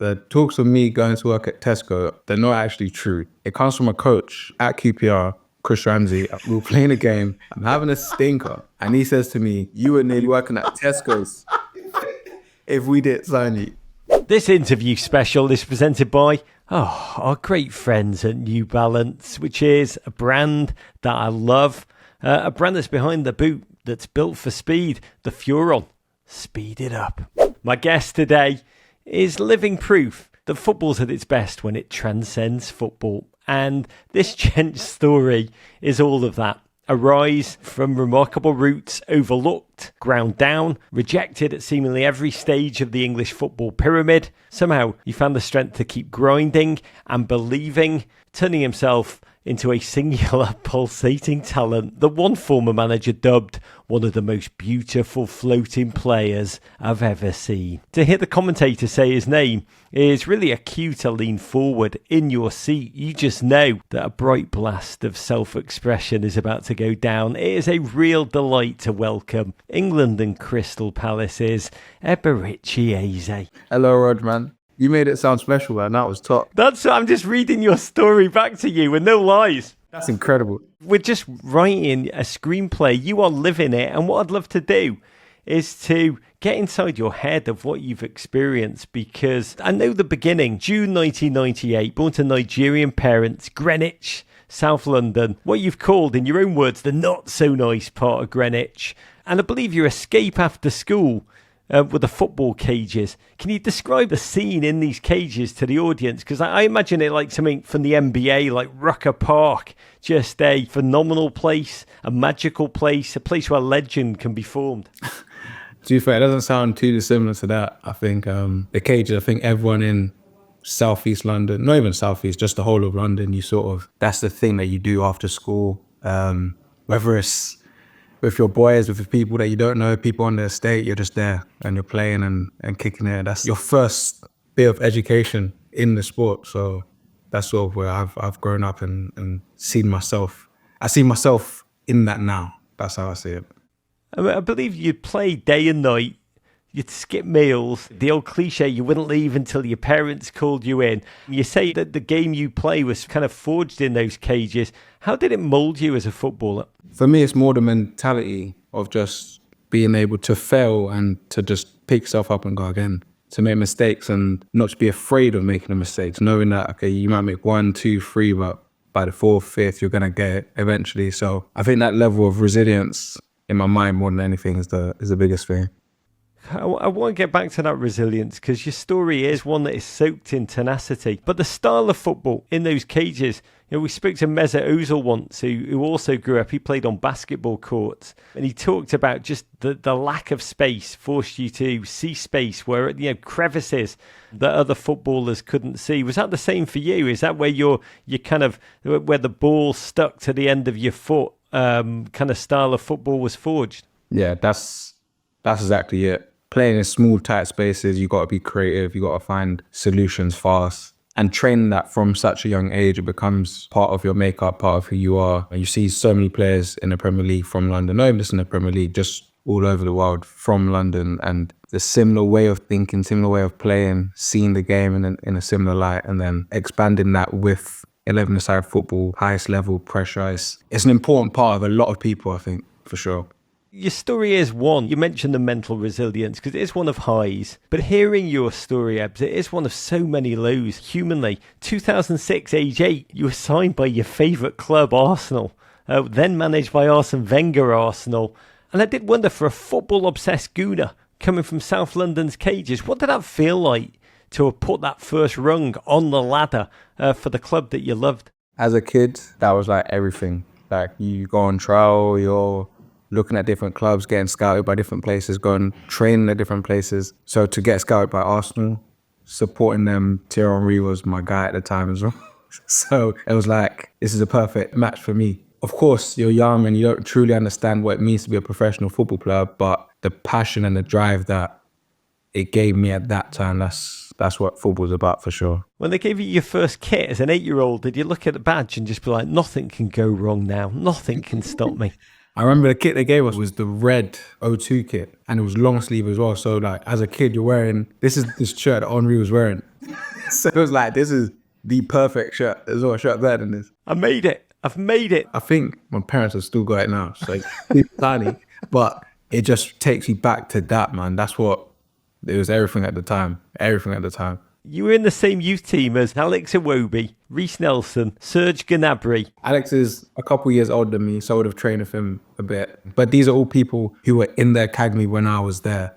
The talks of me going to work at Tesco, they're not actually true. It comes from a coach at QPR, Chris Ramsey. We were playing a game. I'm having a stinker. And he says to me, you were nearly working at Tesco's if we didn't sign you. This interview special is presented by our great friends at New Balance, which is a brand that I love. A brand that's behind the boot, that's built for speed. The Furon. Speed it up. My guest today is living proof that football's at its best when it transcends football. And this gent's story is all of that. A rise from remarkable roots, overlooked, ground down, rejected at seemingly every stage of the English football pyramid. Somehow he found the strength to keep grinding and believing, turning himself into a singular pulsating talent that one former manager dubbed one of the most beautiful floating players I've ever seen. To hear the commentator say his name is really a cue to lean forward in your seat. You just know that a bright blast of self-expression is about to go down. It is a real delight to welcome England and Crystal Palace's Eberechi Eze. Hello, Rod, man. You made it sound special, man. That was top. I'm just reading your story back to you with no lies. That's incredible. We're just writing a screenplay. You are living it. And what I'd love to do is to get inside your head of what you've experienced, because I know the beginning. June 1998, born to Nigerian parents, Greenwich, South London. What you've called, in your own words, the not so nice part of Greenwich. And I believe your escape after school with the football cages. Can you describe the scene in these cages to the audience? Because I imagine it like something from the NBA, like Rucker Park. Just a phenomenal place, a magical place, a place where a legend can be formed. To be fair, it doesn't sound too dissimilar to that. I think the cages, I think everyone in Southeast London, not even Southeast, just the whole of London, that's the thing that you do after school. Whether it's with your boys, with the people that you don't know, people on the estate, you're just there and you're playing and kicking it. That's your first bit of education in the sport. So that's sort of where I've grown up and seen myself. I see myself in that now. That's how I see it. I believe you'd play day and night. You'd skip meals. The old cliche, you wouldn't leave until your parents called you in. You say that the game you play was kind of forged in those cages. How did it mould you as a footballer? For me, it's more the mentality of just being able to fail and to just pick yourself up and go again, to make mistakes and not to be afraid of making the mistakes, knowing that, okay, you might make 1, 2, 3, but by the 4th, 5th, you're going to get it eventually. So I think that level of resilience in my mind more than anything is the biggest thing. I want to get back to that resilience, because your story is one that is soaked in tenacity. But the style of football in those cages, we spoke to Mesut Ozil once, who also grew up. He played on basketball courts, and he talked about just the lack of space forced you to see space where, crevices that other footballers couldn't see. Was that the same for you? Is that where you kind of, where the ball stuck to the end of your foot, kind of style of football was forged? Yeah, that's exactly it. Playing in small, tight spaces, you got to be creative. You got to find solutions fast. And training that from such a young age, it becomes part of your makeup, part of who you are. And you see so many players in the Premier League from London, not even just in the Premier League, just all over the world from London. And the similar way of thinking, similar way of playing, seeing the game in a similar light, and then expanding that with 11-a-side football, highest level, pressurized. It's an important part of a lot of people, I think, for sure. Your story is one. You mentioned the mental resilience, because it is one of highs. But hearing your story, Ebs, it is one of so many lows humanly. 2006, age 8, you were signed by your favourite club, Arsenal, then managed by Arsene Wenger Arsenal. And I did wonder, for a football-obsessed gooner coming from South London's cages, what did that feel like to have put that first rung on the ladder for the club that you loved? As a kid, that was like everything. Like, you go on trial, you're looking at different clubs, getting scouted by different places, going training at different places. So to get scouted by Arsenal, supporting them, Thierry Henry was my guy at the time as well. So it was like, this is a perfect match for me. Of course, you're young and you don't truly understand what it means to be a professional football player, but the passion and the drive that it gave me at that time, that's what football's about for sure. When they gave you your first kit as an 8-year-old, did you look at the badge and just be like, nothing can go wrong now, nothing can stop me? I remember the kit they gave us was the red O2 kit, and it was long sleeve as well. So like, as a kid, you're wearing, this is this shirt that Henry was wearing. So it was like, this is the perfect shirt. There's no shirt better than this. I made it. I've made it. I think my parents have still got it now. So it's tiny, but it just takes you back to that, man. That's what it was. Everything at the time. Everything at the time. You were in the same youth team as Alex Iwobi, Reece Nelson, Serge Gnabry. Alex is a couple years older than me, so I would have trained with him a bit. But these are all people who were in the academy when I was there.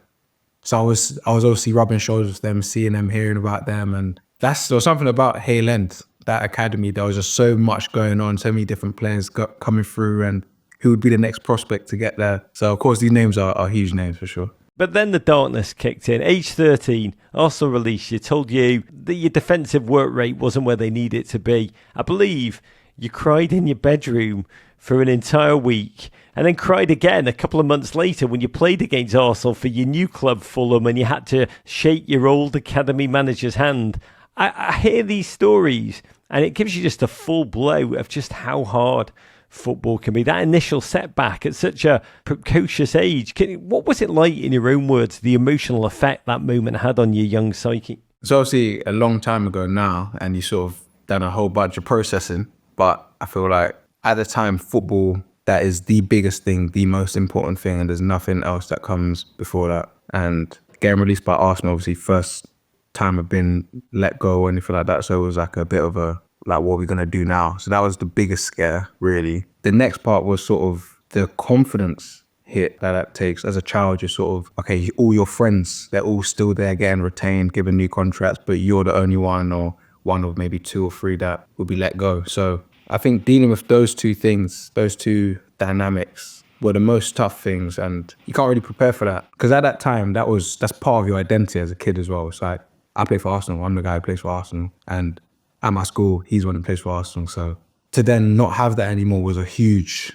So I was obviously rubbing shoulders with them, seeing them, hearing about them. And there was something about Hale End, that academy. There was just so much going on, so many different players coming through, and who would be the next prospect to get there. So of course, these names are huge names for sure. But then the darkness kicked in. Age 13, Arsenal released you, told you that your defensive work rate wasn't where they need it to be. I believe you cried in your bedroom for an entire week and then cried again a couple of months later when you played against Arsenal for your new club, Fulham, and you had to shake your old academy manager's hand. I hear these stories and it gives you just a full blow of just how hard football can be. That initial setback at such a precocious age. What was it like, in your own words, the emotional effect that moment had on your young psyche? It's obviously a long time ago now, and you sort of done a whole bunch of processing. But I feel like at the time, football, that is the biggest thing, the most important thing, and there's nothing else that comes before that. And getting released by Arsenal, obviously, first time I've been let go or anything like that. So it was like a bit of a, like, what are we going to do now? So that was the biggest scare, really. The next part was sort of the confidence hit that takes. As a child, you're sort of, okay, all your friends, they're all still there getting retained, given new contracts, but you're the only one, or one of maybe two or three that will be let go. So I think dealing with those two things, those two dynamics, were the most tough things, and you can't really prepare for that. Because at that time, that's part of your identity as a kid as well. It's like, I play for Arsenal, I'm the guy who plays for Arsenal, and at my school, he's one who plays for Arsenal. So to then not have that anymore was a huge,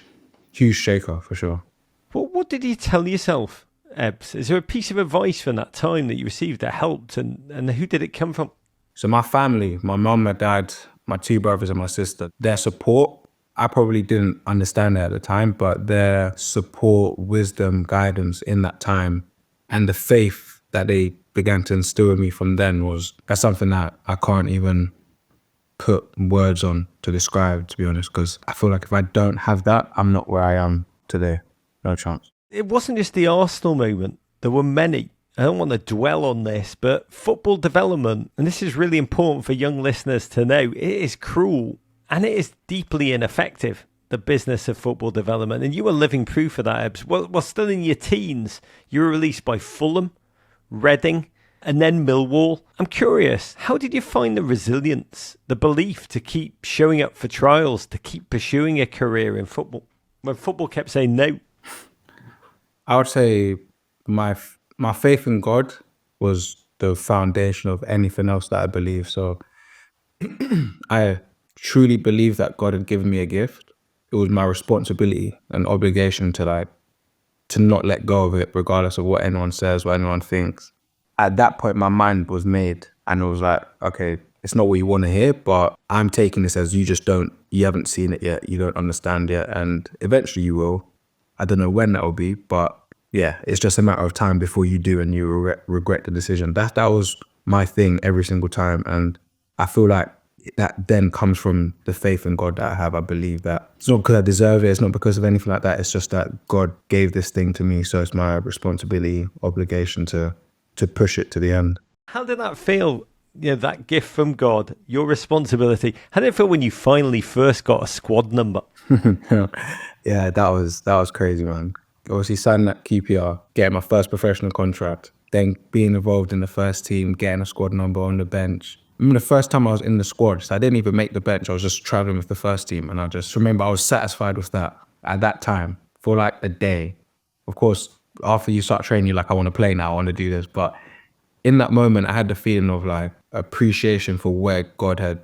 huge shaker for sure. What did you tell yourself, Ebbs? Is there a piece of advice from that time that you received that helped, and who did it come from? So my family, my mum, my dad, my two brothers and my sister, their support, I probably didn't understand it at the time, but their support, wisdom, guidance in that time, and the faith that they began to instill in me from then that's something that I can't even put words on to describe, to be honest, because I feel like if I don't have that, I'm not where I am today. No chance. It wasn't just the Arsenal moment. There were many. I don't want to dwell on this, but football development, and this is really important for young listeners to know, it is cruel and it is deeply ineffective, the business of football development. And you were living proof of that, Ebbs. While still in your teens, you were released by Fulham, Reading, and then Millwall. I'm curious, how did you find the resilience, the belief to keep showing up for trials, to keep pursuing a career in football, when football kept saying no? I would say my faith in God was the foundation of anything else that I believe. So I truly believe that God had given me a gift. It was my responsibility and obligation to not let go of it, regardless of what anyone says, what anyone thinks. At that point, my mind was made, and it was like, okay, it's not what you want to hear, but I'm taking this as you haven't seen it yet, you don't understand yet, and eventually you will. I don't know when that will be, but yeah, it's just a matter of time before you do and you regret the decision. That was my thing every single time, and I feel like that then comes from the faith in God that I have. I believe that it's not because I deserve it, it's not because of anything like that, it's just that God gave this thing to me, so it's my responsibility, obligation to push it to the end. How did that feel? That gift from God, your responsibility. How did it feel when you finally first got a squad number? Yeah, that was crazy, man. Obviously signing at QPR, getting my first professional contract, then being involved in the first team, getting a squad number on the bench. I remember the first time I was in the squad, so I didn't even make the bench. I was just traveling with the first team, and I just remember I was satisfied with that at that time for like a day. Of course, after you start training, you're like, I want to play now, I want to do this. But in that moment, I had the feeling of like appreciation for where God had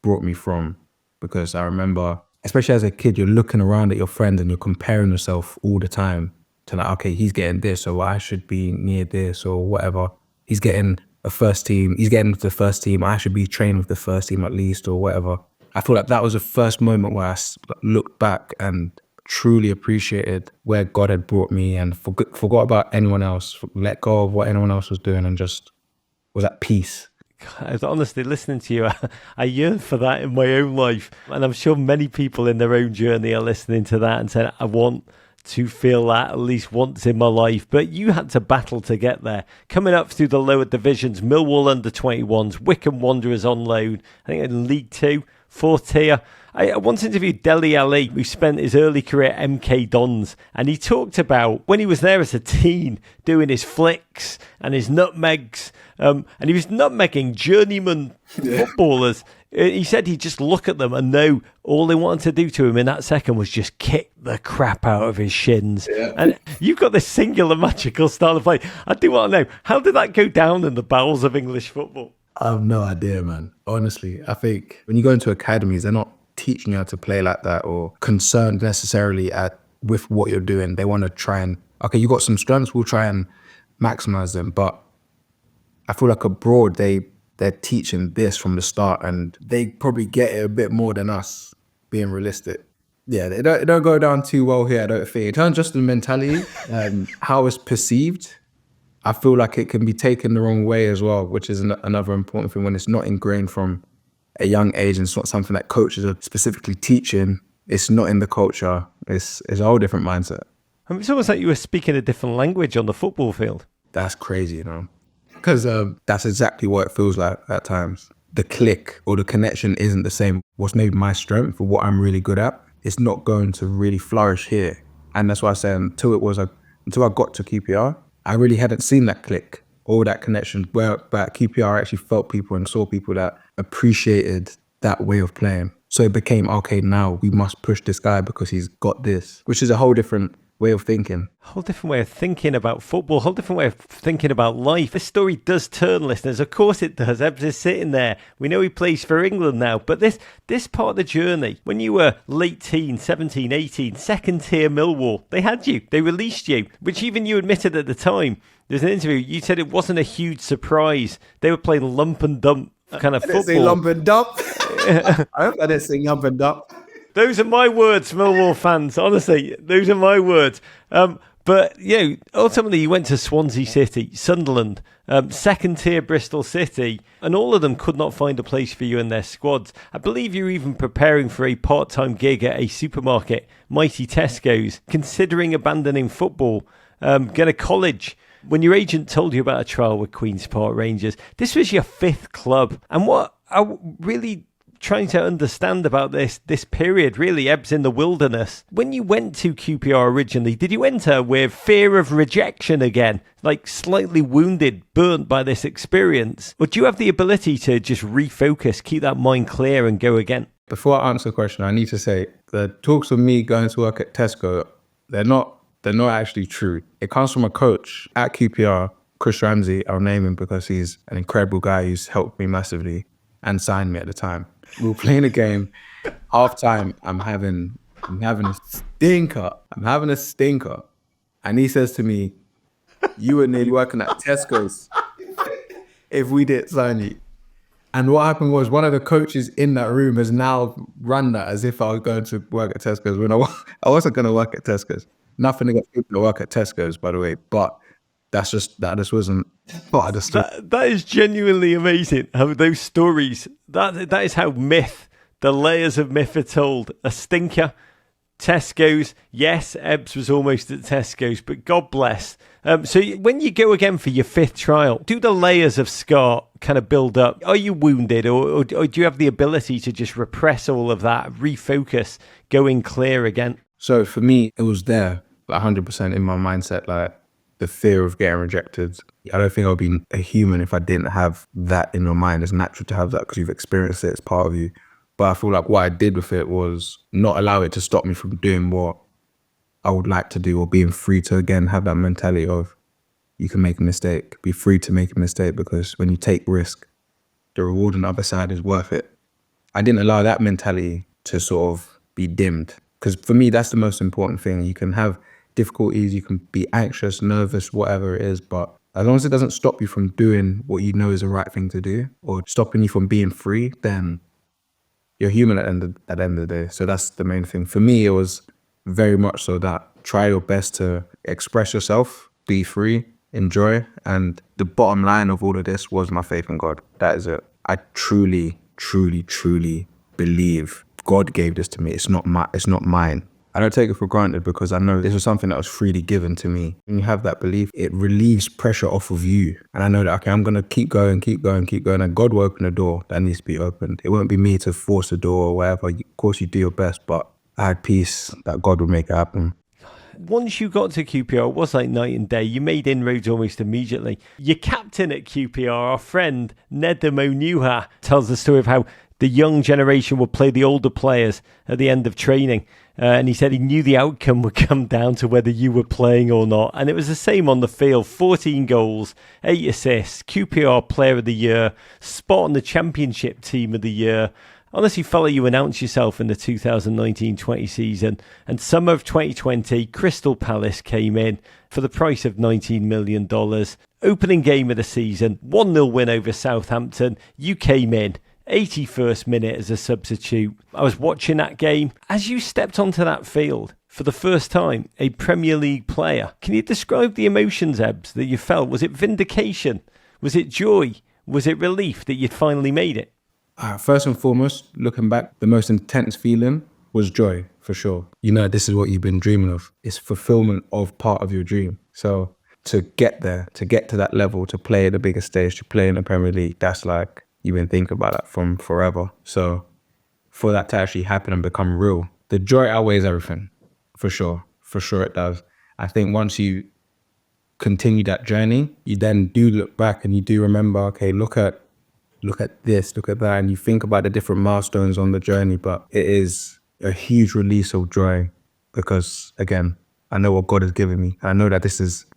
brought me from. Because I remember, especially as a kid, you're looking around at your friends and you're comparing yourself all the time to like, okay, he's getting this, so I should be near this or whatever. He's getting a first team, he's getting to the first team, I should be training with the first team at least or whatever. I feel like that was the first moment where I looked back and truly appreciated where God had brought me and forgot about anyone else, let go of what anyone else was doing and just was at peace. Honestly, listening to you, I yearn for that in my own life. And I'm sure many people in their own journey are listening to that and saying, I want to feel that at least once in my life. But you had to battle to get there. Coming up through the lower divisions, Millwall under-21s, Wycombe Wanderers on loan, I think in League Two, fourth tier. I once interviewed Dele Ali, who spent his early career at MK Dons, and he talked about when he was there as a teen, doing his flicks and his nutmegs, and he was nutmegging journeyman footballers. He said he'd just look at them and know all they wanted to do to him in that second was just kick the crap out of his shins. Yeah. And you've got this singular magical style of play. I do want to know, how did that go down in the bowels of English football? I have no idea, man. Honestly, I think when you go into academies, they're not teaching you how to play like that or concerned necessarily with what you're doing. They want to try and, okay, you got some strengths, we'll try and maximize them. But I feel like abroad, they're teaching this from the start and they probably get it a bit more than us, being realistic. Yeah, it don't go down too well here, I don't think. In terms of just the mentality, how it's perceived, I feel like it can be taken the wrong way as well, which is another important thing when it's not ingrained from a young age and it's not something that coaches are specifically teaching. It's not in the culture. It's a whole different mindset. It's almost like you were speaking a different language on the football field. That's crazy, because that's exactly what it feels like at times. The click or the connection isn't the same. What's maybe my strength or what I'm really good at, it's not going to really flourish here. And that's why I say until I got to QPR, I really hadn't seen that click or that connection. But at QPR, I actually felt people and saw people that appreciated that way of playing. So it became, okay, now we must push this guy because he's got this, which is a whole different way of thinking. A whole different way of thinking about football, a whole different way of thinking about life. This story does turn, listeners. Of course it does. Ebbs is sitting there. We know he plays for England now. But this part of the journey, when you were late teen, 17, 18, second tier Millwall, they had you. They released you, which even you admitted at the time. There's an interview. You said it wasn't a huge surprise. They were playing lump and dump kind of football. I didn't say lump and dump. I hope I didn't say lump and dump. Those are my words, Millwall fans. Honestly, those are my words. But, ultimately you went to Swansea City, Sunderland, second tier Bristol City, and all of them could not find a place for you in their squads. I believe you're even preparing for a part-time gig at a supermarket, Mighty Tesco's, considering abandoning football, going to college. When your agent told you about a trial with Queen's Park Rangers, this was your fifth club. And what I really trying to understand about this period, really, Ebbs in the wilderness. When you went to QPR originally, did you enter with fear of rejection again? Like slightly wounded, burnt by this experience? Or do you have the ability to just refocus, keep that mind clear and go again? Before I answer the question, I need to say the talks of me going to work at Tesco, they're not actually true. It comes from a coach at QPR, Chris Ramsey. I'll name him because he's an incredible guy who's helped me massively and signed me at the time. We were playing a game. Half time, I'm having a stinker. And he says to me, "You were nearly working at Tesco's if we didn't sign you." And what happened was one of the coaches in that room has now run that as if I was going to work at Tesco's when I wasn't going to work at Tesco's. Nothing against people that work at Tesco's, by the way, but that just wasn't part of the story. That is genuinely amazing. How those stories, that is how the layers of myth are told. A stinker, Tesco's. Yes, Ebbs was almost at Tesco's, but God bless. So when you go again for your fifth trial, do the layers of scar kind of build up? Are you wounded or do you have the ability to just repress all of that, refocus, going clear again? So for me, it was there, 100% in my mindset, like the fear of getting rejected. I don't think I would be a human if I didn't have that in my mind. It's natural to have that because you've experienced it, it's part of you. But I feel like what I did with it was not allow it to stop me from doing what I would like to do or being free to, again, have that mentality of you can make a mistake, be free to make a mistake because when you take risk, the reward on the other side is worth it. I didn't allow that mentality to sort of be dimmed because for me, that's the most important thing. You can have difficulties, you can be anxious, nervous, whatever it is, but as long as it doesn't stop you from doing what you know is the right thing to do or stopping you from being free, then you're human at the end of the day. So that's the main thing. For me, it was very much so that try your best to express yourself, be free, enjoy. And the bottom line of all of this was my faith in God. That is it. I truly, truly, truly believe God gave this to me. It's not mine. I don't take it for granted because I know this was something that was freely given to me. When you have that belief, it relieves pressure off of you. And I know that, okay, I'm going to keep going. And God will open the door that needs to be opened. It won't be me to force the door or whatever. Of course, you do your best, but I had peace that God would make it happen. Once you got to QPR, it was like night and day. You made inroads almost immediately. Your captain at QPR, our friend Nedum Onuha, tells the story of how the young generation would play the older players at the end of training. And he said he knew the outcome would come down to whether you were playing or not. And it was the same on the field. 14 goals, 8 assists, QPR Player of the Year, spot on the Championship Team of the Year. Honestly felt like you announced yourself in the 2019-20 season. And summer of 2020, Crystal Palace came in for the price of $19 million. Opening game of the season, 1-0 win over Southampton. You came in 81st minute as a substitute. I was watching that game. As you stepped onto that field for the first time, a Premier League player, can you describe the emotions, Ebbs, that you felt? Was it vindication? Was it joy? Was it relief that you'd finally made it? First and foremost, looking back, the most intense feeling was joy, for sure. You know, this is what you've been dreaming of. It's fulfillment of part of your dream. So to get there, to get to that level, to play at the biggest stage, to play in the Premier League, that's like, you've been thinking about that from forever. So for that to actually happen and become real, the joy outweighs everything, for sure. For sure it does. I think once you continue that journey, you then do look back and you do remember, okay, look at this, look at that, and you think about the different milestones on the journey. But it is a huge release of joy because, again, I know what God has given me. I know that this is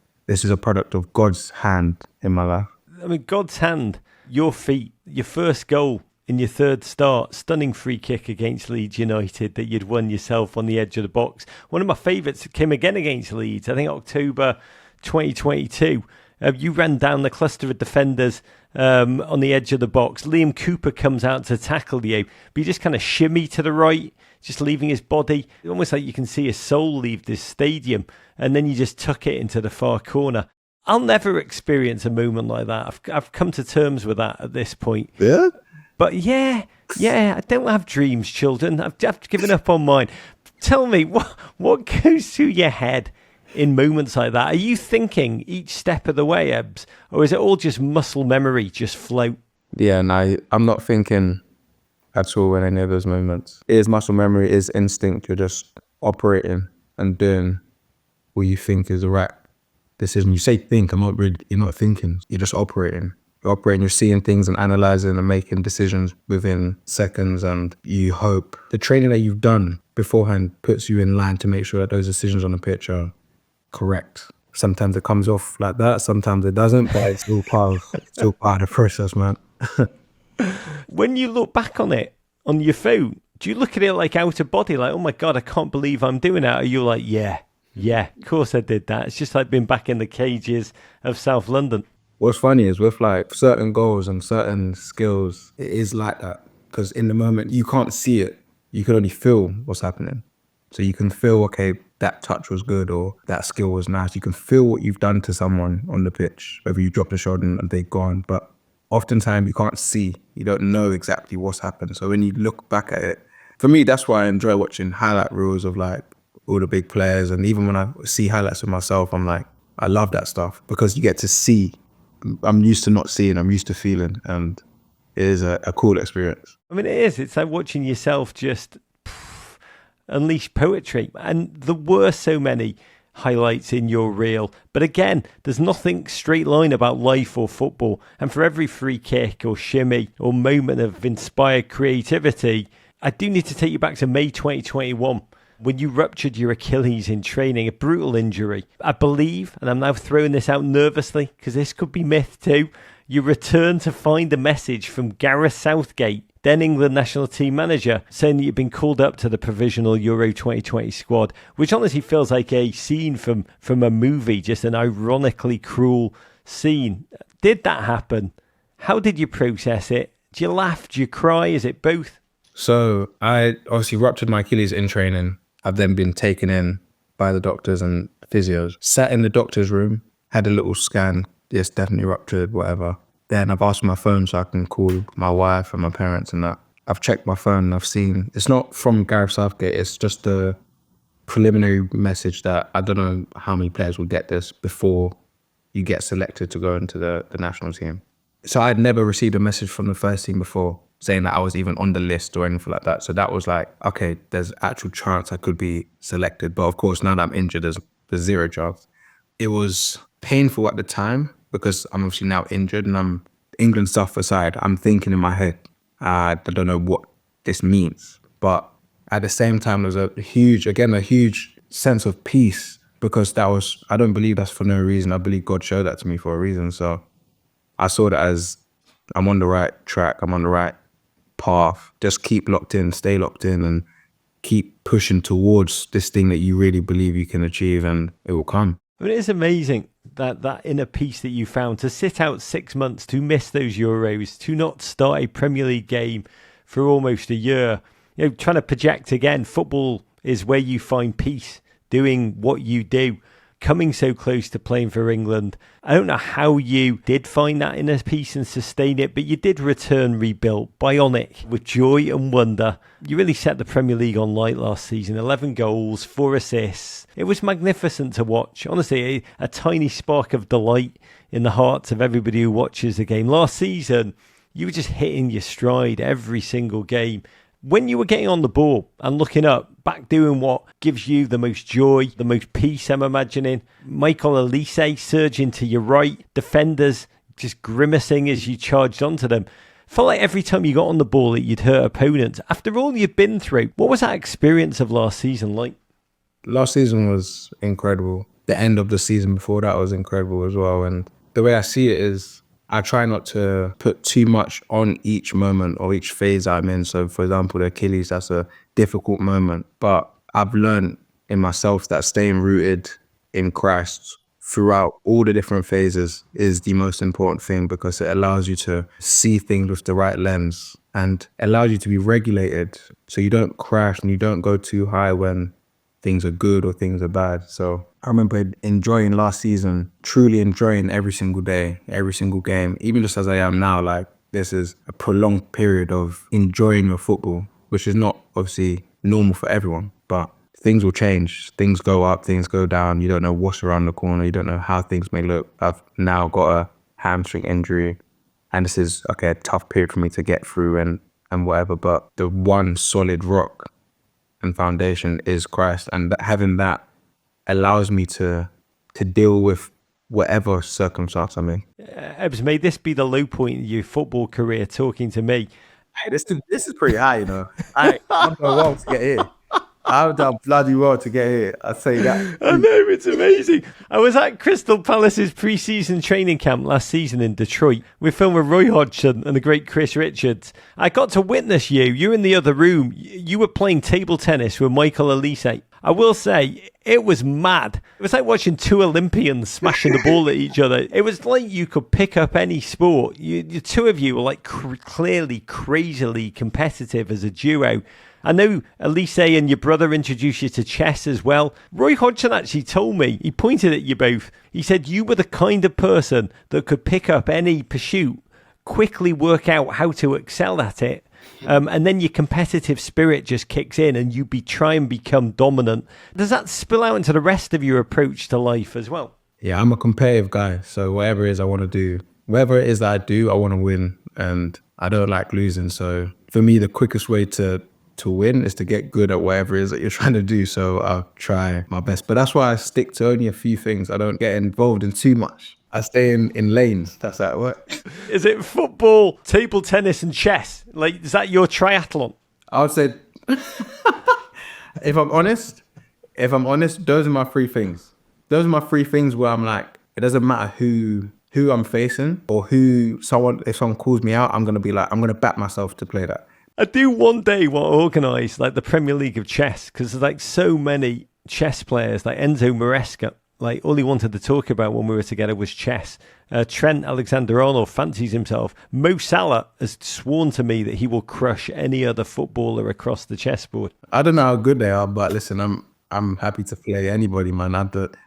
a product of God's hand in my life. I mean, God's hand, your feet, your first goal in your third start, stunning free kick against Leeds United that you'd won yourself on the edge of the box. One of my favourites came again against Leeds, I think October 2022. You ran down the cluster of defenders on the edge of the box. Liam Cooper comes out to tackle you, but you just kind of shimmy to the right, just leaving his body. Almost like you can see his soul leave this stadium, and then you just tuck it into the far corner. I'll never experience a moment like that. I've come to terms with that at this point. Yeah? But yeah, I don't have dreams, children. I've given up on mine. Tell me, what goes through your head in moments like that? Are you thinking each step of the way, Ebbs? Or is it all just muscle memory, just float? Yeah, no, I'm not thinking at all in any of those moments. It is muscle memory, it is instinct. You're just operating and doing what you think is the right decision. You say think, you're not thinking. You're just operating. You're operating, you're seeing things and analysing and making decisions within seconds, and you hope the training that you've done beforehand puts you in line to make sure that those decisions on the pitch are correct. Sometimes it comes off like that, sometimes it doesn't, but it's all part of the process, man. When you look back on it, on your phone, do you look at it like out of body, like, oh my God, I can't believe I'm doing that? Or you're like, yeah, of course I did that. It's just like being back in the cages of South London. What's funny is with like certain goals and certain skills, it is like that. Because in the moment, you can't see it. You can only feel what's happening. So you can feel, okay, that touch was good or that skill was nice. You can feel what you've done to someone on the pitch, whether you dropped a shot and they're gone. But oftentimes you can't see. You don't know exactly what's happened. So when you look back at it, for me, that's why I enjoy watching highlight reels of like all the big players. And even when I see highlights of myself, I'm like, I love that stuff because you get to see. I'm used to not seeing, I'm used to feeling, and it is a cool experience. I mean, it is. It's like watching yourself just unleash poetry. And there were so many highlights in your reel. But again, there's nothing straight line about life or football. And for every free kick or shimmy or moment of inspired creativity, I do need to take you back to May 2021. When you ruptured your Achilles in training, a brutal injury. I believe, and I'm now throwing this out nervously, because this could be myth too, you returned to find a message from Gareth Southgate, then England national team manager, saying that you've been called up to the provisional Euro 2020 squad, which honestly feels like a scene from a movie, just an ironically cruel scene. Did that happen? How did you process it? Do you laugh? Do you cry? Is it both? So I obviously ruptured my Achilles in training. I've then been taken in by the doctors and physios, sat in the doctor's room had a little scan. Yes, definitely ruptured, whatever. Then I've asked my phone so I can call my wife and my parents and that. I've checked my phone and I've seen, it's not from Gareth Southgate, it's just a preliminary message that I don't know how many players will get this before you get selected to go into the national team. So I'd never received a message from the first team before saying that I was even on the list or anything like that. So that was like, okay, there's actual chance I could be selected. But of course, now that I'm injured, there's zero chance. It was painful at the time because I'm obviously now injured and I'm England stuff aside, I'm thinking in my head, I don't know what this means. But at the same time, there's a huge sense of peace because I don't believe that's for no reason. I believe God showed that to me for a reason. So I saw that as I'm on the right track, I'm on the right path. Just keep locked in, stay locked in and keep pushing towards this thing that you really believe you can achieve and it will come. I mean, it's amazing that inner peace that you found to sit out 6 months, to miss those Euros, to not start a Premier League game for almost a year. You know, trying to project again, football is where you find peace, doing what you do, coming so close to playing for England. I don't know how you did find that inner peace and sustain it, but you did return rebuilt, bionic, with joy and wonder. You really set the Premier League on light last season. 11 goals, 4 assists. It was magnificent to watch. Honestly, a tiny spark of delight in the hearts of everybody who watches the game. Last season, you were just hitting your stride every single game. When you were getting on the ball and looking up, back doing what gives you the most joy, the most peace, I'm imagining. Michael Elise surging to your right, defenders just grimacing as you charged onto them. Felt like every time you got on the ball that you'd hurt opponents. After all you've been through, what was that experience of last season like? Last season was incredible. The end of the season before that was incredible as well. And the way I see it is, I try not to put too much on each moment or each phase I'm in. So, for example, the Achilles, that's a difficult moment. But I've learned in myself that staying rooted in Christ throughout all the different phases is the most important thing because it allows you to see things with the right lens and allows you to be regulated so you don't crash and you don't go too high when things are good or things are bad. So I remember enjoying last season, truly enjoying every single day, every single game, even just as I am now. Like, this is a prolonged period of enjoying your football, which is not obviously normal for everyone, but things will change. Things go up, things go down. You don't know what's around the corner. You don't know how things may look. I've now got a hamstring injury and this is, a tough period for me to get through and whatever, but the one solid rock and foundation is Christ, and having that allows me to deal with whatever circumstance I'm in. Ebbs, may this be the low point in your football career talking to me. Hey, this is pretty high, you know. I've done well to get here. I've done bloody well to get here. I'll say that. I know, it's amazing. I was at Crystal Palace's pre-season training camp last season in Detroit with filmer Roy Hodgson and the great Chris Richards. I got to witness you. You were in the other room. You were playing table tennis with Michael Elise. I will say, it was mad. It was like watching two Olympians smashing the ball at each other. It was like you could pick up any sport. The two of you were like clearly, crazily competitive as a duo. I know Elise and your brother introduced you to chess as well. Roy Hodgson actually told me, he pointed at you both. He said you were the kind of person that could pick up any pursuit, quickly work out how to excel at it, and then your competitive spirit just kicks in and you try and become dominant. Does that spill out into the rest of your approach to life as well? Yeah, I'm a competitive guy. So whatever it is I want to do, whatever it is that I do, I want to win. And I don't like losing. So for me, the quickest way to win is to get good at whatever it is that you're trying to do. So I'll try my best. But that's why I stick to only a few things. I don't get involved in too much. I stay in lanes. That's how it works. Is it football, table tennis and chess? Like, is that your triathlon? I would say, if I'm honest, those are my three things. Those are my three things where I'm like, it doesn't matter who I'm facing or if someone calls me out, I'm going to be like, I'm going to back myself to play that. I do one day want to organise like the Premier League of chess because there's like so many chess players, like Enzo Maresca. Like all he wanted to talk about when we were together was chess. Trent Alexander-Arnold fancies himself. Mo Salah has sworn to me that he will crush any other footballer across the chessboard. I don't know how good they are, but listen, I'm happy to play anybody, man.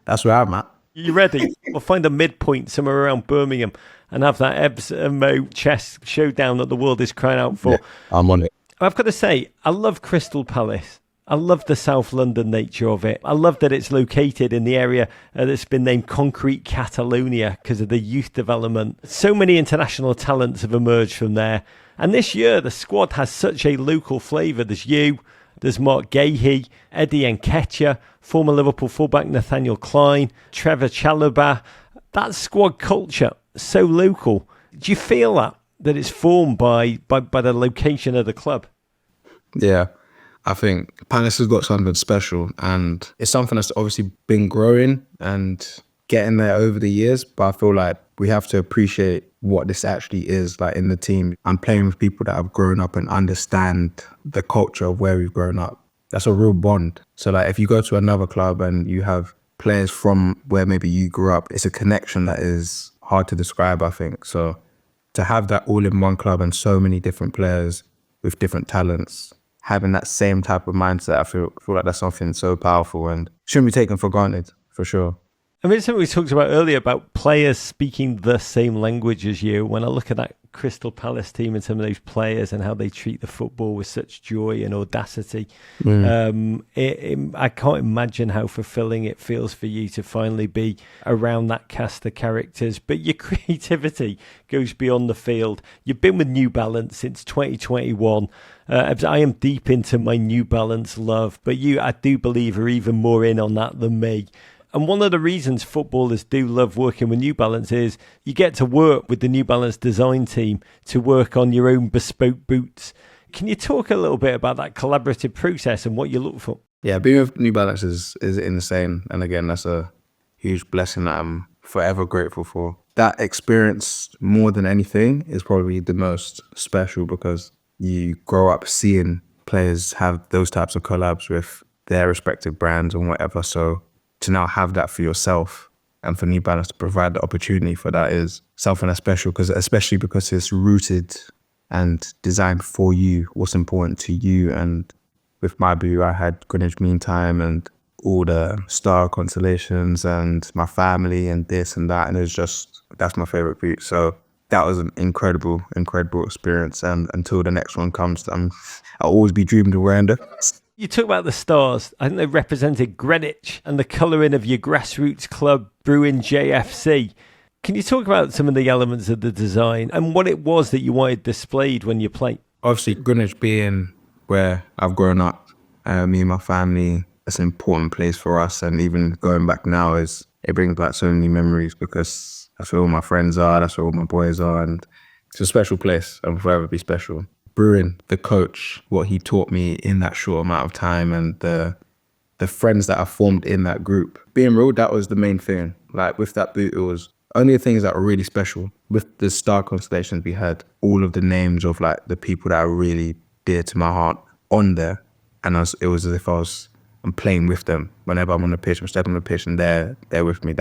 That's where I'm at. You ready? We'll find a midpoint somewhere around Birmingham and have that Ebbs and Mo chess showdown that the world is crying out for. Yeah, I'm on it. I've got to say, I love Crystal Palace. I love the South London nature of it. I love that it's located in the area that's been named Concrete Catalonia because of the youth development. So many international talents have emerged from there. And this year, the squad has such a local flavour. There's you, there's Mark Gahey, Eddie Nketiah, former Liverpool fullback Nathaniel Klein, Trevor Chalobah. That squad culture, so local. Do you feel that it's formed by the location of the club? Yeah. I think Palace has got something special, and it's something that's obviously been growing and getting there over the years. But I feel like we have to appreciate what this actually is like in the team. I'm playing with people that have grown up and understand the culture of where we've grown up. That's a real bond. So like if you go to another club and you have players from where maybe you grew up, it's a connection that is hard to describe, I think. So to have that all in one club and so many different players with different talents, having that same type of mindset, I feel like that's something so powerful and shouldn't be taken for granted, for sure. I mean, it's something we talked about earlier about players speaking the same language as you. When I look at that Crystal Palace team and some of those players and how they treat the football with such joy and audacity, I can't imagine how fulfilling it feels for you to finally be around that cast of characters. But your creativity goes beyond the field. You've been with New Balance since 2021. I am deep into my New Balance love, but you, I do believe, are even more in on that than me. And one of the reasons footballers do love working with New Balance is you get to work with the New Balance design team to work on your own bespoke boots. Can you talk a little bit about that collaborative process and what you look for? Yeah, being with New Balance is insane. And again, that's a huge blessing that I'm forever grateful for. That experience, more than anything, is probably the most special because you grow up seeing players have those types of collabs with their respective brands and whatever. So to now have that for yourself and for New Balance to provide the opportunity for that is something that's special, especially because it's rooted and designed for you, what's important to you. And with my boot, I had Greenwich Mean Time and all the star constellations and my family and this and that. And it's just, that's my favorite boot. So that was an incredible experience. And until the next one comes, I'll always be dreaming of wearing them. You talk about the stars. I think they represented Greenwich and the colouring of your grassroots club, Bruin JFC. Can you talk about some of the elements of the design and what it was that you wanted displayed when you played? Obviously, Greenwich being where I've grown up, me and my family, it's an important place for us. And even going back now, it brings back so many memories because that's where all my friends are, that's where all my boys are. And it's a special place and will forever be special. Bruin, the coach, what he taught me in that short amount of time and the friends that I formed in that group. Being real, that was the main thing. Like with that boot, it was only the things that were really special. With the star constellations, we had all of the names of like the people that are really dear to my heart on there. And it was as if I'm playing with them. Whenever I'm on the pitch, I'm stepping on the pitch and they're with me.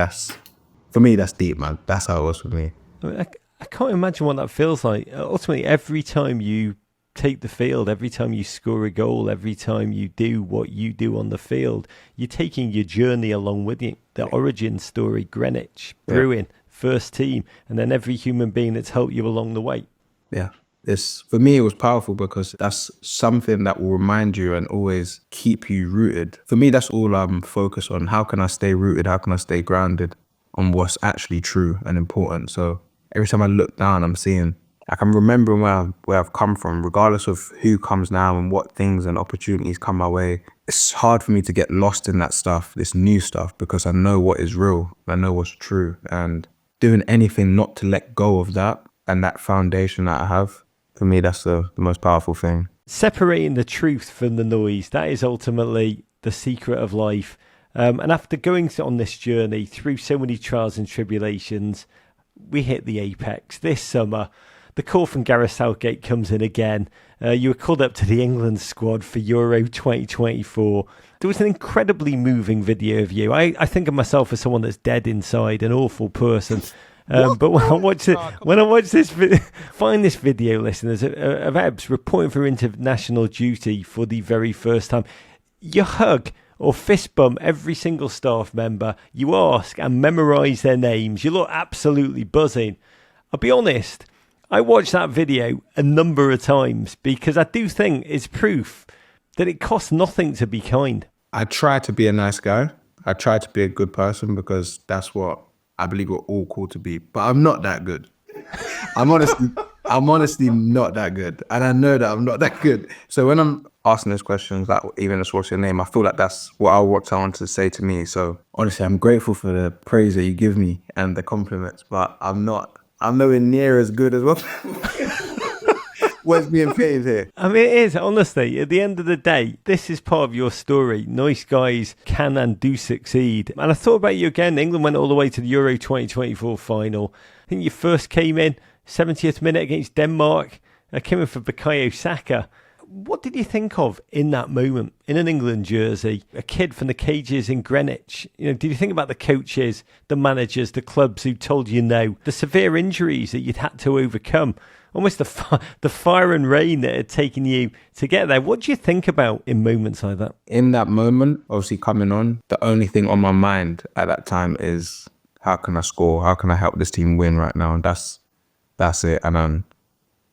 For me, that's deep, man. That's how it was for me. I can't imagine what that feels like. Ultimately, every time you take the field, every time you score a goal, every time you do what you do on the field, you're taking your journey along with you. The origin story, Greenwich, Bruin, first team, and then every human being that's helped you along the way. Yeah. For me, it was powerful because that's something that will remind you and always keep you rooted. For me, that's all I'm focused on. How can I stay rooted? How can I stay grounded on what's actually true and important? So every time I look down, I'm seeing, I can remember where I've come from, regardless of who comes now and what things and opportunities come my way. It's hard for me to get lost in that stuff, this new stuff, because I know what is real. I know what's true. And doing anything not to let go of that and that foundation that I have, for me, that's the most powerful thing. Separating the truth from the noise, that is ultimately the secret of life. And after going on this journey through so many trials and tribulations, we hit the apex this summer. The call from Gareth Southgate comes in again. You were called up to the England squad for Euro 2024. There was an incredibly moving video of you. I think of myself as someone that's dead inside, an awful person. But when I watch this, find this video, listeners, of Ebbs reporting for international duty for the very first time. Your hug or fist bump every single staff member. You ask and memorise their names. You look absolutely buzzing. I'll be honest, I watched that video a number of times because I do think it's proof that it costs nothing to be kind. I try to be a nice guy. I try to be a good person because that's what I believe we're all called to be. But I'm not that good. I'm honestly not that good. And I know that I'm not that good. So when I'm asking those questions, like even just what's your name, I feel like that's what I want to say to me. So honestly, I'm grateful for the praise that you give me and the compliments, but I'm nowhere near as good as what what's being paid here. I mean, it is, honestly, at the end of the day, this is part of your story. Nice guys can and do succeed. And I thought about you again. England went all the way to the Euro 2024 final. I think you first came in 70th minute against Denmark. Came in for Bukayo Saka. What did you think of in that moment, in an England jersey, a kid from the cages in Greenwich? Did you think about the coaches, the managers, the clubs who told you no, the severe injuries that you'd had to overcome, almost the fire and rain that had taken you to get there? What do you think about in moments like that? In that moment, obviously coming on, the only thing on my mind at that time is how can I score? How can I help this team win right now? And that's it. And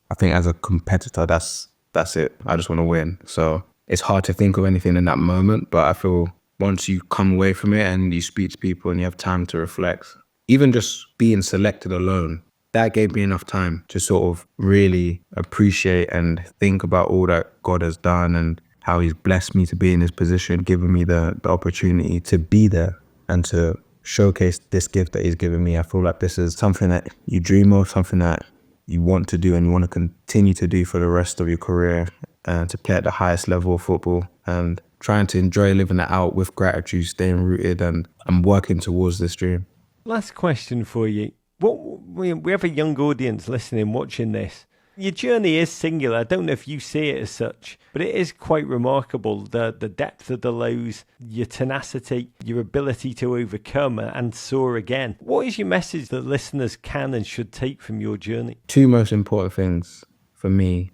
I think as a competitor, that's it. I just want to win. So it's hard to think of anything in that moment, but I feel once you come away from it and you speak to people and you have time to reflect, even just being selected alone, that gave me enough time to sort of really appreciate and think about all that God has done and how he's blessed me to be in this position, given me the opportunity to be there and to showcase this gift that he's given me. I feel like this is something that you dream of, something that you want to do and you want to continue to do for the rest of your career, and to play at the highest level of football and trying to enjoy living it out with gratitude, staying rooted, and I'm working towards this dream. Last question for you. We have a young audience listening, watching this. Your journey is singular. I don't know if you see it as such, but it is quite remarkable, the depth of the lows, your tenacity, your ability to overcome and soar again. What is your message that listeners can and should take from your journey? Two most important things for me,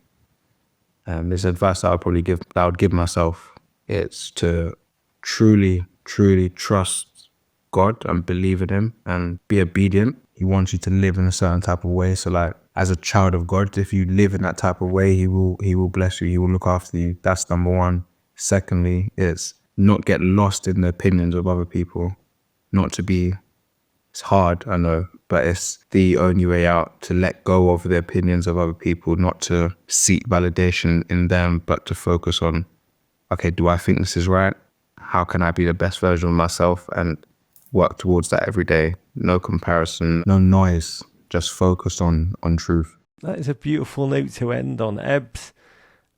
this advice that I would give myself, it's to truly, truly trust God and believe in him and be obedient. He wants you to live in a certain type of way. So like, as a child of God, if you live in that type of way, he will bless you. He will look after you. That's number one. Secondly, it's not get lost in the opinions of other people. It's hard, I know, but it's the only way out, to let go of the opinions of other people, not to seek validation in them, but to focus on, okay, do I think this is right? How can I be the best version of myself? And work towards that every day. No comparison, no noise. Just focused on truth. That is a beautiful note to end on. Ebbs,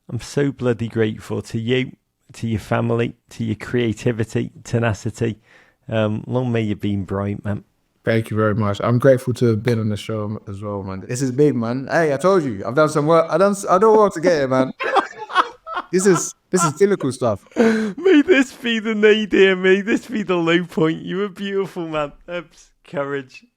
I'm so bloody grateful to you, to your family, to your creativity, tenacity. Long may you be bright, man. Thank you very much. I'm grateful to have been on the show as well, man. This is big, man. Hey, I told you, I've done some work. I don't work to get it, man. This is cynical stuff. May this be the nadir. May this be the low point. You were beautiful, man. Ebbs, courage.